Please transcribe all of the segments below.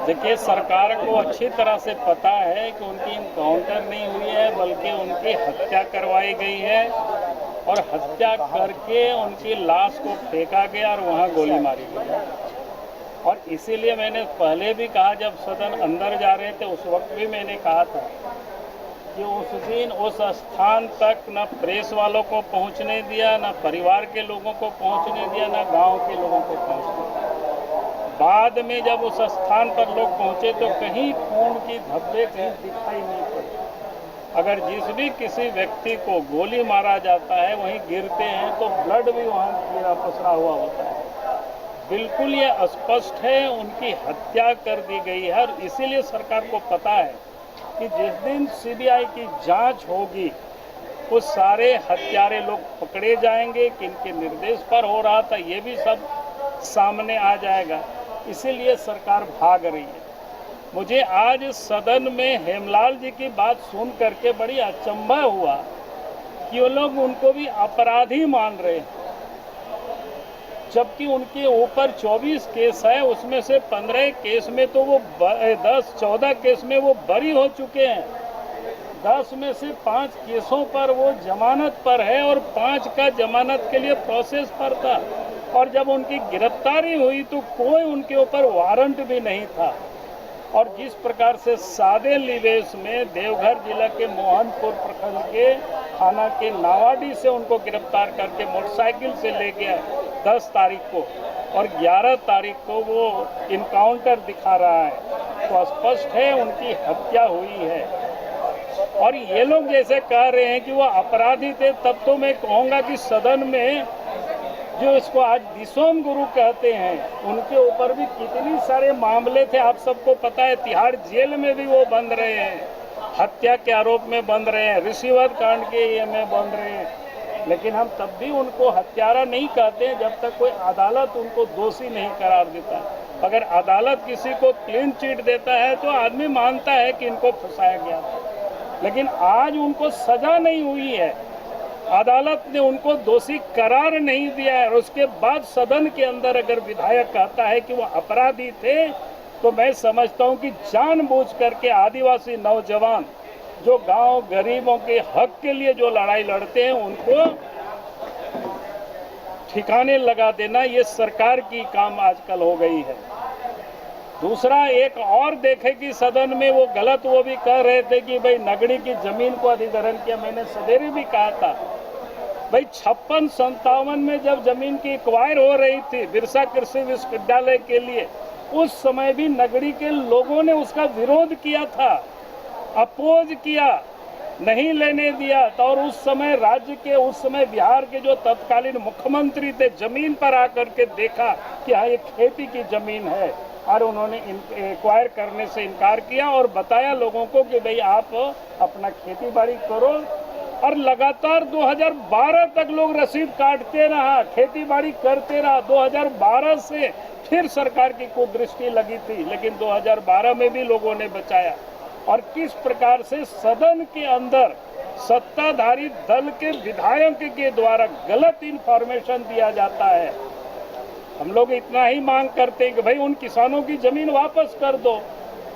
देखिए, सरकार को अच्छी तरह से पता है कि उनकी इनकाउंटर नहीं हुई है, बल्कि उनकी हत्या करवाई गई है और हत्या करके उनकी लाश को फेंका गया और वहां गोली मारी गई। और इसीलिए मैंने पहले भी कहा, जब सदन अंदर जा रहे थे उस वक्त भी मैंने कहा था कि उस दिन उस स्थान तक न प्रेस वालों को पहुंचने दिया, न परिवार के लोगों को पहुंचने दिया, न गांव के लोगों को पहुंचने दिया। बाद में जब उस स्थान पर लोग पहुंचे तो कहीं खून की धब्बे कहीं दिखाई नहीं पड़े। अगर जिस भी किसी व्यक्ति को गोली मारा जाता है वहीं गिरते हैं तो ब्लड भी वहां गिरा पसरा हुआ होता है। बिल्कुल ये स्पष्ट है, उनकी हत्या कर दी गई है। और इसीलिए सरकार को पता है कि जिस दिन सीबीआई की जांच होगी वो सारे हत्यारे लोग पकड़े जाएंगे, किनके निर्देश पर हो रहा था ये भी सब सामने आ जाएगा। इसीलिए सरकार भाग रही है। मुझे आज सदन में हेमलाल जी की बात सुन करके बड़ी अचंभा हुआ कि वो लोग उनको भी अपराधी मान रहे हैं, जबकि उनके ऊपर 24 केस है, उसमें से 15 केस में तो वो 14 केस में वो बरी हो चुके हैं। 10 में से 5 केसों पर वो जमानत पर है और 5 का जमानत के लिए प्रोसेस पर था। और जब उनकी गिरफ्तारी हुई तो कोई उनके ऊपर वारंट भी नहीं था। और जिस प्रकार से सादे निवेश में देवघर जिला के मोहनपुर प्रखंड के थाना के नावाडी से उनको गिरफ्तार करके मोटरसाइकिल से ले गया 10 तारीख को और 11 तारीख को वो इनकाउंटर दिखा रहा है, तो स्पष्ट है उनकी हत्या हुई है। और ये लोग जैसे कह रहे हैं कि वो अपराधी थे, तब तो मैं कहूँगा कि सदन में जो इसको आज दिसोम गुरु कहते हैं उनके ऊपर भी कितनी सारे मामले थे, आप सबको पता है। तिहाड़ जेल में भी वो बंद रहे हैं, हत्या के आरोप में बंद रहे हैं, रिश्वत कांड के ये में बंद रहे हैं। लेकिन हम तब भी उनको हत्यारा नहीं कहते हैं जब तक कोई अदालत उनको दोषी नहीं करार देता। अगर अदालत किसी को क्लीन चिट देता है तो आदमी मानता है कि इनको फंसाया गया था, लेकिन आज उनको सजा नहीं हुई है, अदालत ने उनको दोषी करार नहीं दिया है। और उसके बाद सदन के अंदर अगर विधायक कहता है कि वो अपराधी थे, तो मैं समझता हूं कि जानबूझ करके आदिवासी नौजवान जो गांव गरीबों के हक के लिए जो लड़ाई लड़ते हैं उनको ठिकाने लगा देना ये सरकार की काम आजकल हो गई है। दूसरा, एक और देखे कि सदन में वो गलत वो भी कह रहे थे कि भाई नगड़ी की जमीन को अधिग्रहण किया। मैंने सवेरे भी कहा था भाई 56-57 में जब जमीन की एक्वायर हो रही थी बिरसा कृषि विश्वविद्यालय के लिए, उस समय भी नगड़ी के लोगों ने उसका विरोध किया था, अपोज किया, नहीं लेने दिया था। और उस समय राज्य के, उस समय बिहार के जो तत्कालीन मुख्यमंत्री थे, जमीन पर आकर के देखा कि हाँ ये खेती की जमीन है, और उन्होंने एक्वायर करने से इनकार किया और बताया लोगों को कि भाई आप अपना खेती बाड़ी करो। और लगातार 2012 तक लोग रसीद काटते रहा, खेती बाड़ी करते रहा। 2012 से फिर सरकार की कुदृष्टि लगी थी, लेकिन 2012 में भी लोगों ने बचाया। और किस प्रकार से सदन के अंदर सत्ताधारी दल के विधायक के द्वारा गलत इंफॉर्मेशन दिया जाता है। हम लोग इतना ही मांग करते हैं कि भाई उन किसानों की जमीन वापस कर दो।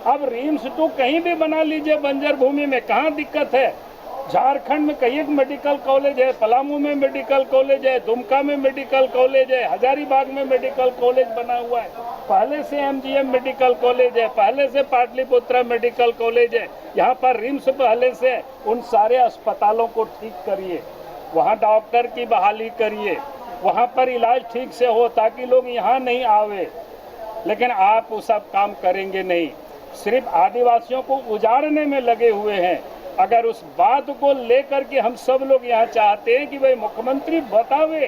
अब रिम्स तो कहीं भी बना लीजिए बंजर भूमि में, कहाँ दिक्कत है। झारखंड में कई एक मेडिकल कॉलेज है, पलामू में मेडिकल कॉलेज है, दुमका में मेडिकल कॉलेज है, हजारीबाग में मेडिकल कॉलेज बना हुआ है, पहले से एमजीएम मेडिकल कॉलेज है, पहले से पाटलिपुत्रा मेडिकल कॉलेज है, यहाँ पर रिम्स पहले से। उन सारे अस्पतालों को ठीक करिए, वहाँ डॉक्टर की बहाली करिए, वहाँ पर इलाज ठीक से हो ताकि लोग यहाँ नहीं आवे। लेकिन आप वो सब काम करेंगे नहीं, सिर्फ आदिवासियों को उजाड़ने में लगे हुए हैं। अगर उस बात को लेकर के हम सब लोग यहाँ चाहते हैं कि भाई मुख्यमंत्री बतावे,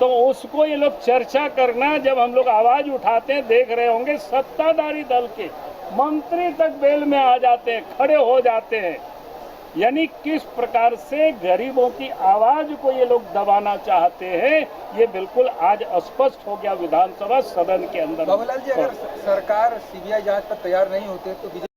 तो उसको ये लोग चर्चा करना। जब हम लोग आवाज उठाते हैं, देख रहे होंगे सत्ताधारी दल के मंत्री तक बेल में आ जाते हैं, खड़े हो जाते हैं। यानी किस प्रकार से गरीबों की आवाज को ये लोग दबाना चाहते हैं, ये बिल्कुल आज स्पष्ट हो गया विधानसभा सदन के अंदर। बाबूलाल जी, अगर सरकार सीबीआई जांच पर तैयार नहीं होते तो